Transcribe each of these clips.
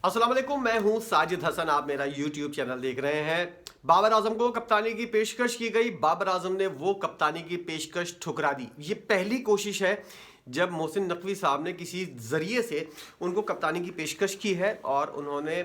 अस्सलाम वालेकुम, मैं हूं साजिद हसन। आप मेरा यूट्यूब चैनल देख रहे हैं। बाबर आजम को कप्तानी की पेशकश की गई। बाबर आजम ने वो कप्तानी की पेशकश ठुकरा दी। ये पहली कोशिश है जब मोहसिन नकवी साहब ने किसी जरिए से उनको कप्तानी की पेशकश की है और उन्होंने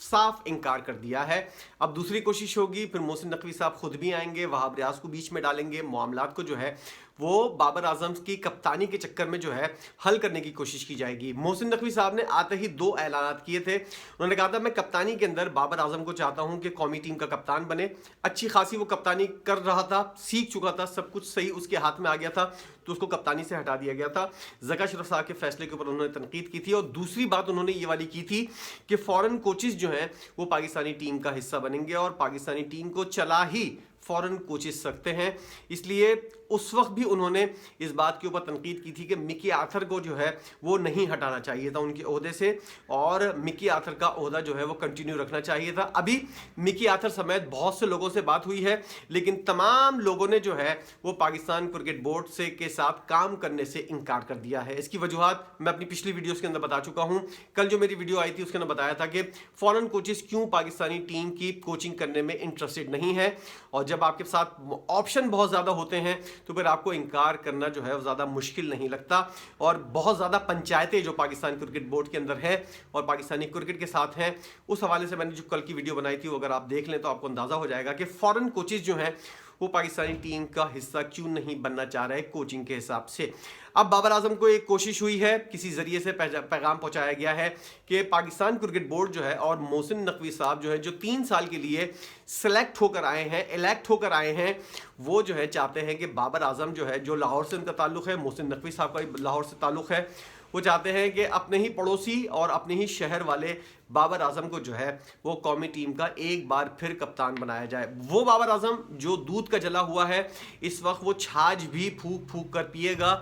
साफ इनकार कर दिया है। अब दूसरी कोशिश होगी, फिर मोहसिन नकवी साहब खुद भी आएंगे, वहाब रियाज को बीच में डालेंगे, मामलात को जो है वो बाबर आजम की कप्तानी के चक्कर में जो है हल करने की कोशिश की जाएगी। मोहसिन नकवी साहब ने आते ही दो ऐलान किए थे। उन्होंने कहा था मैं कप्तानी के अंदर बाबर आजम को चाहता हूं कि कौमी टीम का कप्तान बने। अच्छी खासी वो कप्तानी कर रहा था, सीख चुका था, सब कुछ सही उसके हाथ में आ गया था, तो उसको कप्तानी से हटा दिया गया था। ज़का अशरफ साहब के फैसले के ऊपर उन्होंने तनकीद की थी। और दूसरी बात उन्होंने ये वाली की थी कि फॉरेन कोचेस जो हैं वो पाकिस्तानी टीम का हिस्सा बनेंगे और पाकिस्तानी टीम को चला ही फॉरेन कोचेस सकते हैं। इसलिए उस वक्त भी उन्होंने इस बात के ऊपर तनकीद की थी कि मिकी आर्थर को जो है वो नहीं हटाना चाहिए था उनके ओहदे से, और मिकी आर्थर का ओहदा जो है वो कंटिन्यू रखना चाहिए था। अभी मिकी आर्थर समेत बहुत से लोगों से बात हुई है, लेकिन तमाम लोगों ने जो है वो पाकिस्तान क्रिकेट बोर्ड से के साथ काम करने से इनकार कर दिया है। इसकी वजूहत मैं अपनी पिछली वीडियोस के अंदर बता चुका हूं। कल जो मेरी वीडियो आई थी उसके अंदर बताया था कि फॉरेन कोचेस क्यों पाकिस्तानी टीम की कोचिंग करने में इंटरेस्टेड नहीं है, और जब आपके साथ ऑप्शन बहुत ज़्यादा होते हैं तो फिर आपको इनकार करना जो है वो ज़्यादा मुश्किल नहीं लगता। और बहुत ज़्यादा पंचायतें जो पाकिस्तान क्रिकेट बोर्ड के अंदर है और पाकिस्तानी क्रिकेट के साथ हैं, उस हवाले से मैंने जो कल की वीडियो बनाई थी वो अगर आप देख लें तो आपको अंदाज़ा हो जाएगा कि फॉरेन कोचेस जो हैं वो पाकिस्तानी टीम का हिस्सा क्यों नहीं बनना चाह रहे कोचिंग के हिसाब से। अब बाबर आजम को एक कोशिश हुई है, किसी जरिए से पैगाम पहुंचाया गया है कि पाकिस्तान क्रिकेट बोर्ड जो है और मोहसिन नकवी साहब जो है जो 3 साल के लिए सेलेक्ट होकर आए हैं, इलेक्ट होकर आए हैं, वो जो है चाहते हैं कि बाबर आजम जो है, जो लाहौर से उनका ताल्लुक है, मोहसिन नकवी साहब का लाहौर से ताल्लुक है, वो चाहते हैं कि अपने ही पड़ोसी और अपने ही शहर वाले बाबर आजम को जो है वो कौमी टीम का एक बार फिर कप्तान बनाया जाए। वो बाबर आजम जो दूध का जला हुआ है, इस वक्त वो छाछ भी फूक फूक कर पिएगा।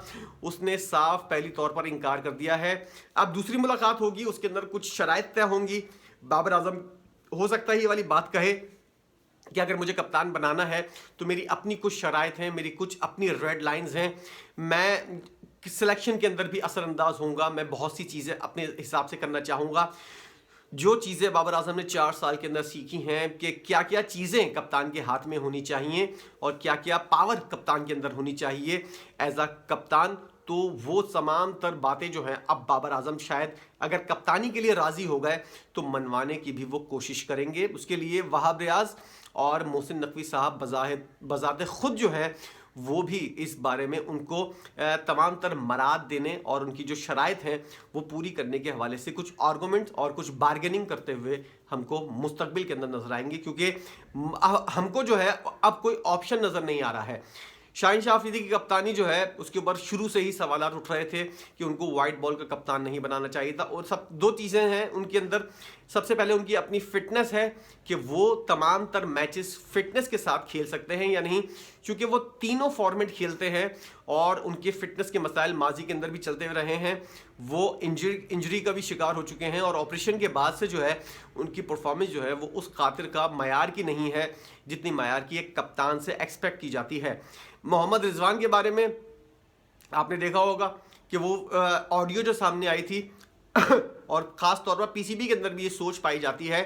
उसने साफ पहली तौर पर इनकार कर दिया है। अब दूसरी मुलाकात होगी, उसके अंदर कुछ शराइत तय होंगी। बाबर आजम हो सकता है ये वाली बात कहे कि अगर मुझे कप्तान बनाना है तो मेरी अपनी कुछ शराइत हैं, मेरी कुछ अपनी रेड लाइंस हैं, मैं सिलेक्शन के अंदर भी असरअंदाज होऊंगा, मैं बहुत सी चीज़ें अपने हिसाब से करना चाहूँगा। जो चीज़ें बाबर आजम ने 4 साल के अंदर सीखी हैं कि क्या क्या चीज़ें कप्तान के हाथ में होनी चाहिए और क्या क्या पावर कप्तान के अंदर होनी चाहिए एज अ कप्तान, तो वो तमाम तर बातें जो हैं अब बाबर आजम शायद अगर कप्तानी के लिए राज़ी हो गए तो मनवाने की भी वो कोशिश करेंगे। उसके लिए वहाब रियाज और मोहसिन नकवी साहब बज़ाते खुद जो है वो भी इस बारे में उनको तमाम तर मराद देने और उनकी जो शराइत हैं वो पूरी करने के हवाले से कुछ आर्गूमेंट्स और कुछ बार्गेनिंग करते हुए हमको मुस्तकबिल के अंदर नजर आएंगे, क्योंकि हमको जो है अब कोई ऑप्शन नज़र नहीं आ रहा है। शाहीन शाह अफरीदी की कप्तानी जो है उसके ऊपर शुरू से ही सवालात उठ रहे थे कि उनको वाइट बॉल का कप्तान नहीं बनाना चाहिए था, और सब 2 चीज़ें हैं उनके अंदर। सबसे पहले उनकी अपनी फिटनेस है कि वो तमाम तर मैचेस फिटनेस के साथ खेल सकते हैं या नहीं, क्योंकि वो तीनों फॉर्मेट खेलते हैं और उनके फिटनेस के मसाइल माजी के अंदर भी चलते हुए रहे हैं। वो इंजरी का भी शिकार हो चुके हैं और ऑपरेशन के बाद से जो है उनकी परफॉर्मेंस जो है वो उस कातिर का मयार की नहीं है जितनी मयार की एक कप्तान से एक्सपेक्ट की जाती है। मोहम्मद रिजवान के बारे में आपने देखा होगा कि वो ऑडियो जो सामने आई थी और ख़ास तौर पर पीसीबी के अंदर भी ये सोच पाई जाती है,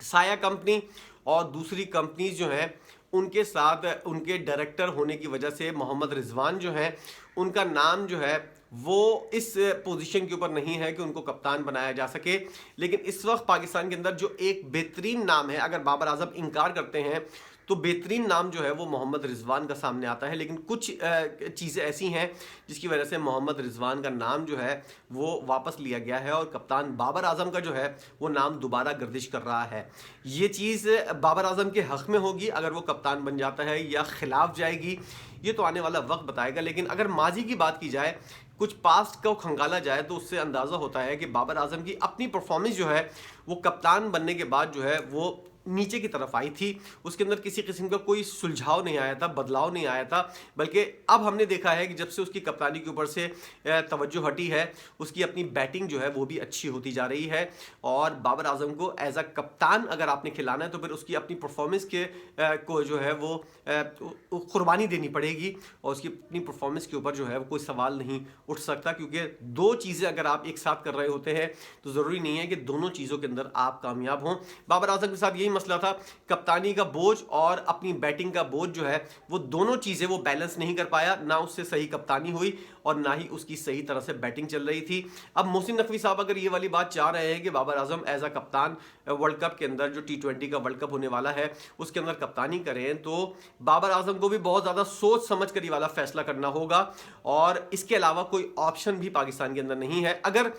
साया कंपनी और दूसरी कंपनीज जो हैं उनके साथ उनके डायरेक्टर होने की वजह से मोहम्मद रिजवान जो है उनका नाम जो है वो इस पोजीशन के ऊपर नहीं है कि उनको कप्तान बनाया जा सके। लेकिन इस वक्त पाकिस्तान के अंदर जो एक बेहतरीन नाम है, अगर बाबर आजम इनकार करते हैं तो बेहतरीन नाम जो है वो मोहम्मद रिजवान का सामने आता है। लेकिन कुछ चीज़ें ऐसी हैं जिसकी वजह से मोहम्मद रिजवान का नाम जो है वो वापस लिया गया है और कप्तान बाबर आजम का जो है वो नाम दोबारा गर्दिश कर रहा है। ये चीज़ बाबर आजम के हक़ में होगी अगर वो कप्तान बन जाता है या खिलाफ जाएगी, ये तो आने वाला वक्त बताएगा। लेकिन अगर माजी की बात की जाए, कुछ पास्ट को खंगाला जाए, तो उससे अंदाज़ा होता है कि बाबर आजम की अपनी परफॉर्मेंस जो है वो कप्तान बनने के बाद जो है वो नीचे की तरफ आई थी, उसके अंदर किसी किस्म का कोई सुलझाव नहीं आया था, बदलाव नहीं आया था। बल्कि अब हमने देखा है कि जब से उसकी कप्तानी के ऊपर से तवज्जो हटी है, उसकी अपनी बैटिंग जो है वो भी अच्छी होती जा रही है। और बाबर आजम को एज अ कप्तान अगर आपने खिलाना है तो फिर उसकी अपनी परफॉर्मेंस के को जो है वो कुर्बानी देनी पड़ेगी, और उसकी अपनी परफॉर्मेंस के ऊपर जो है वो कोई सवाल नहीं उठ सकता, क्योंकि दो चीज़ें अगर आप एक साथ कर रहे होते हैं तो ज़रूरी नहीं है कि दोनों चीज़ों के अंदर आप कामयाब हों। बाबर आजम के साथ यही मसला था, कप्तानी का बोझ और अपनी बैटिंग का बोझ जो है वो दोनों चीज़ें वो बैलेंस नहीं कर पाया, ना उससे सही कप्तानी हुई और ना ही उसकी सही तरह से बैटिंग चल रही थी। अब मोहसिन नकवी साहब अगर ये वाली बात चाह रहे हैं कि बाबर आजम एज अ कप्तान वर्ल्ड कप के अंदर, जो T20 का वर्ल्ड कप होने वाला है उसके अंदर कप्तानी करें, तो बाबर आजम को भी बहुत ज़्यादा सोच समझ कर ये वाला फैसला करना होगा, और इसके अलावा कोई ऑप्शन भी पाकिस्तान के अंदर नहीं है। अगर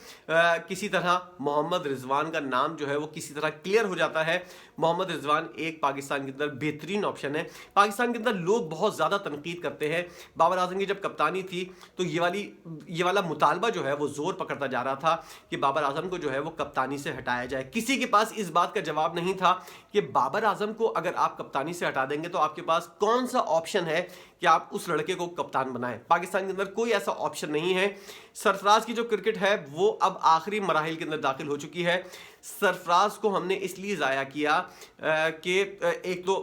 किसी तरह मोहम्मद रिजवान का नाम जो है वो किसी तरह क्लियर हो जाता है, मोहम्मद रिजवान एक पाकिस्तान के अंदर बेहतरीन ऑप्शन है। पाकिस्तान के अंदर लोग बहुत ज़्यादा तनकीद करते हैं, बाबर आजम की जब कप्तानी थी तो ये वाला मुतालबा जो है वो जोर पकड़ता जा रहा था कि बाबर आजम को जो है वो कप्तानी से हटाया जाए। किसी के पास इस बात का जवाब नहीं था कि बाबर आजम को अगर आप कप्तानी से हटा देंगे तो आपके पास कौन सा ऑप्शन है कि आप उस लड़के को कप्तान बनाएं। पाकिस्तान के अंदर कोई ऐसा ऑप्शन नहीं है। सरफराज की जो क्रिकेट है वो अब आखिरी मराहिल के अंदर दाखिल हो चुकी है। सरफराज को हमने इसलिए ज़ाया किया कि एक तो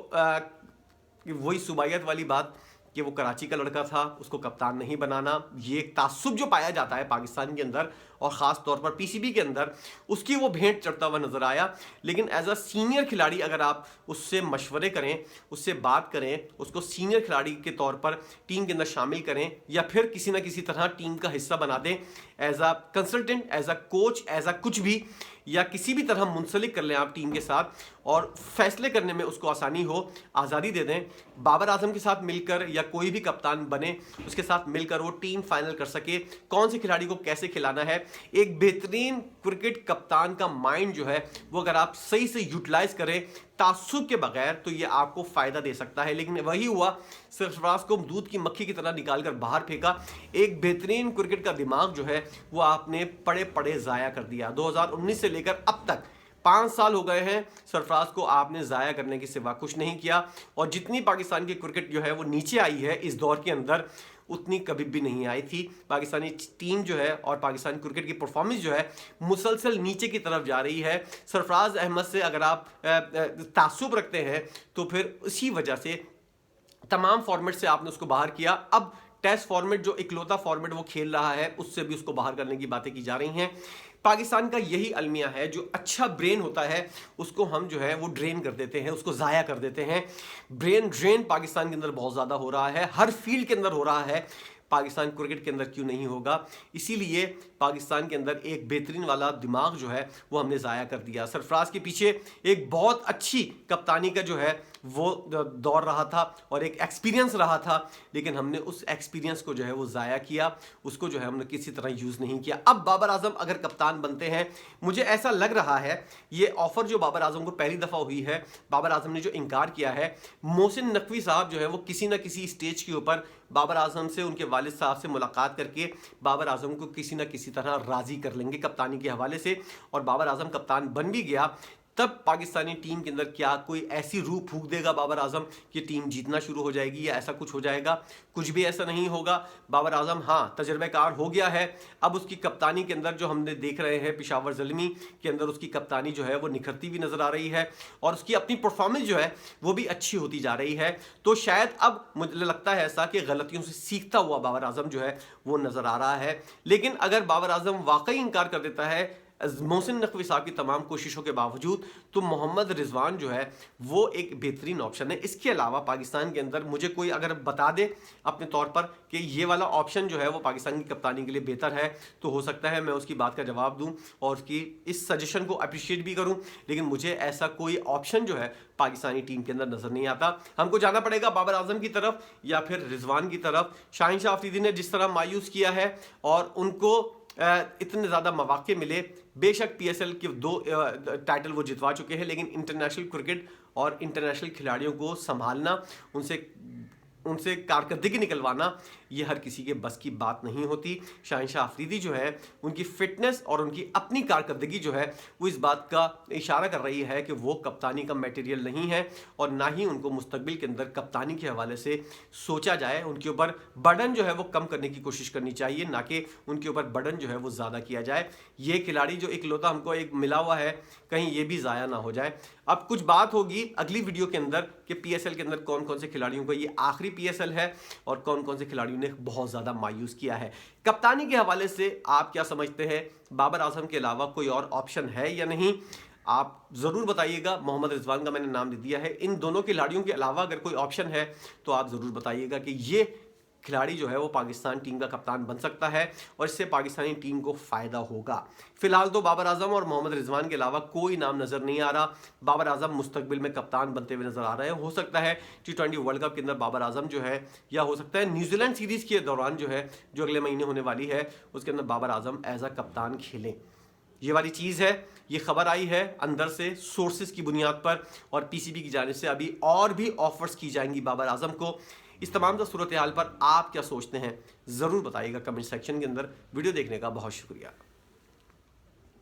वही सुबायत वाली बात कि वो कराची का लड़का था, उसको कप्तान नहीं बनाना, ये एक तासुब जो पाया जाता है पाकिस्तान के अंदर और ख़ास तौर पर पीसीबी के अंदर, उसकी वो भेंट चढ़ता हुआ नज़र आया। लेकिन एज अ सीनियर खिलाड़ी अगर आप उससे मशवरे करें, उससे बात करें, उसको सीनियर खिलाड़ी के तौर पर टीम के अंदर शामिल करें या फिर किसी ना किसी तरह टीम का हिस्सा बना दें, as a consultant, as a coach, as a कुछ भी, या किसी भी तरह मुंसलिक कर लें आप टीम के साथ और फैसले करने में उसको आसानी हो, आज़ादी दे दें। बाबर आजम के साथ मिलकर या कोई भी कप्तान बने उसके साथ मिलकर वो टीम फाइनल कर सके, कौन से खिलाड़ी को कैसे खिलाना है। एक बेहतरीन क्रिकेट कप्तान का माइंड जो है वो अगर आप सही से यूटिलाइज करें तासुब के बगैर तो ये आपको फ़ायदा दे सकता है। लेकिन वही हुआ, सरफराज को दूध की मक्खी की तरह निकाल कर बाहर फेंका। एक बेहतरीन क्रिकेट का दिमाग जो है वो आपने पड़े पड़े ज़ाया कर दिया। 2019 से लेकर अब तक 5 साल हो गए हैं, सरफराज को आपने ज़ाया करने के सिवा कुछ नहीं किया। और जितनी पाकिस्तान की क्रिकेट जो है वो नीचे आई है इस दौर के अंदर, उतनी कभी भी नहीं आई थी। पाकिस्तानी टीम जो है और पाकिस्तानी क्रिकेट की परफॉर्मेंस जो है मुसलसल नीचे की तरफ जा रही है। सरफराज अहमद से अगर आप तासुब रखते हैं तो फिर उसी वजह से तमाम फॉर्मेट से आपने उसको बाहर किया। अब टेस्ट फॉर्मेट जो इकलौता फॉर्मेट वो खेल रहा है उससे भी उसको बाहर करने की बातें की जा रही हैं। पाकिस्तान का यही अलमिया है, जो अच्छा ब्रेन होता है उसको हम जो है वो ड्रेन कर देते हैं, उसको ज़ाया कर देते हैं। ब्रेन ड्रेन पाकिस्तान के अंदर बहुत ज़्यादा हो रहा है, हर फील्ड के अंदर हो रहा है, पाकिस्तान क्रिकेट के अंदर क्यों नहीं होगा। इसीलिए पाकिस्तान के अंदर एक बेहतरीन वाला दिमाग जो है वो हमने ज़ाया कर दिया। सरफराज के पीछे एक बहुत अच्छी कप्तानी का जो है वो दौर रहा था और एक एक्सपीरियंस रहा था, लेकिन हमने उस एक्सपीरियंस को जो है वो ज़ाया किया, उसको जो है हमने किसी तरह यूज़ नहीं किया। अब बाबर आजम अगर कप्तान बनते हैं, मुझे ऐसा लग रहा है ये ऑफ़र जो बाबर आजम को पहली दफ़ा हुई है, बाबर आजम ने जो इनकार किया है, मोहसिन नकवी साहब जो है वो किसी न किसी स्टेज के ऊपर बाबर आजम से, उनके वालिद साहब से मुलाकात करके बाबर आजम को किसी न किसी तरह राज़ी कर लेंगे कप्तानी के हवाले से। और बाबर आजम कप्तान बन भी गया तब पाकिस्तानी टीम के अंदर क्या कोई ऐसी रूह फूंक देगा बाबर आजम कि टीम जीतना शुरू हो जाएगी, या ऐसा कुछ हो जाएगा? कुछ भी ऐसा नहीं होगा। बाबर आजम हाँ तजर्बेकार हो गया है, अब उसकी कप्तानी के अंदर जो हमने देख रहे हैं पेशावर ज़ल्मी के अंदर उसकी कप्तानी जो है वो निखरती भी नज़र आ रही है और उसकी अपनी परफॉर्मेंस जो है वो भी अच्छी होती जा रही है। तो शायद अब मुझे लगता है ऐसा कि गलतियों से सीखता हुआ बाबर आजम जो है वो नज़र आ रहा है। लेकिन अगर बाबर आजम वाकई इनकार कर देता है मोहसिन नकवी साहब की तमाम कोशिशों के बावजूद, तो मोहम्मद रिजवान जो है वो एक बेहतरीन ऑप्शन है। इसके अलावा पाकिस्तान के अंदर मुझे कोई अगर बता दे अपने तौर पर कि ये वाला ऑप्शन जो है वो पाकिस्तान की कप्तानी के लिए बेहतर है, तो हो सकता है मैं उसकी बात का जवाब दूं और उसकी इस सजेशन को अप्रिशिएट भी करूं। लेकिन मुझे ऐसा कोई ऑप्शन जो है पाकिस्तानी टीम के अंदर नज़र नहीं आता। हमको जाना पड़ेगा बाबर आजम की तरफ या फिर रिजवान की तरफ। शाहीन शाह अफरीदी ने जिस तरह मायूस किया है और उनको इतने ज़्यादा मौके मिले, बेशक PSL के 2 टाइटल वो जितवा चुके हैं, लेकिन इंटरनेशनल क्रिकेट और इंटरनेशनल खिलाड़ियों को संभालना, उनसे कारकर्दगी निकलवाना ये हर किसी के बस की बात नहीं होती। शाहिन अफरीदी जो है उनकी फिटनेस और उनकी अपनी कारकर्दगी जो है वो इस बात का इशारा कर रही है कि वो कप्तानी का मटेरियल नहीं है और ना ही उनको मुस्तकबिल के अंदर कप्तानी के हवाले से सोचा जाए। उनके ऊपर बर्डन जो है वो कम करने की कोशिश करनी चाहिए, ना कि उनके ऊपर बर्डन जो है वो ज़्यादा किया जाए। ये खिलाड़ी जो इकलौता हमको एक मिला हुआ है, कहीं ये भी ज़ाया ना हो जाए। अब कुछ बात होगी अगली वीडियो के अंदर कि पीएसएल के अंदर कौन कौन से खिलाड़ियों को ये आखिरी पीएसएल है और कौन कौन से खिलाड़ियों ने बहुत ज़्यादा मायूस किया है। कप्तानी के हवाले से आप क्या समझते हैं? बाबर आजम के अलावा कोई और ऑप्शन है या नहीं? आप ज़रूर बताइएगा। मोहम्मद रिजवान का मैंने नाम दे दिया है। इन दोनों खिलाड़ियों के अलावा अगर कोई ऑप्शन है तो आप ज़रूर बताइएगा कि ये खिलाड़ी जो है वो पाकिस्तान टीम का कप्तान बन सकता है और इससे पाकिस्तानी टीम को फ़ायदा होगा। फिलहाल तो बाबर आजम और मोहम्मद रिजवान के अलावा कोई नाम नज़र नहीं आ रहा। बाबर आजम मुस्तकबिल में कप्तान बनते हुए नजर आ रहे हैं। हो सकता है T20 वर्ल्ड कप के अंदर बाबर आजम जो है, या हो सकता है न्यूजीलैंड सीरीज़ के दौरान जो है, जो अगले महीने होने वाली है, उसके अंदर बाबर आजम एज अ कप्तान खेलें। ये वाली चीज़ है। ये खबर आई है अंदर से सोर्सेज की बुनियाद पर और पीसीबी की जानिब से अभी और भी ऑफर्स की जाएंगी बाबर आजम को। इस तमाम सूरत हाल पर आप क्या सोचते हैं ज़रूर बताइएगा कमेंट सेक्शन के अंदर। वीडियो देखने का बहुत शुक्रिया।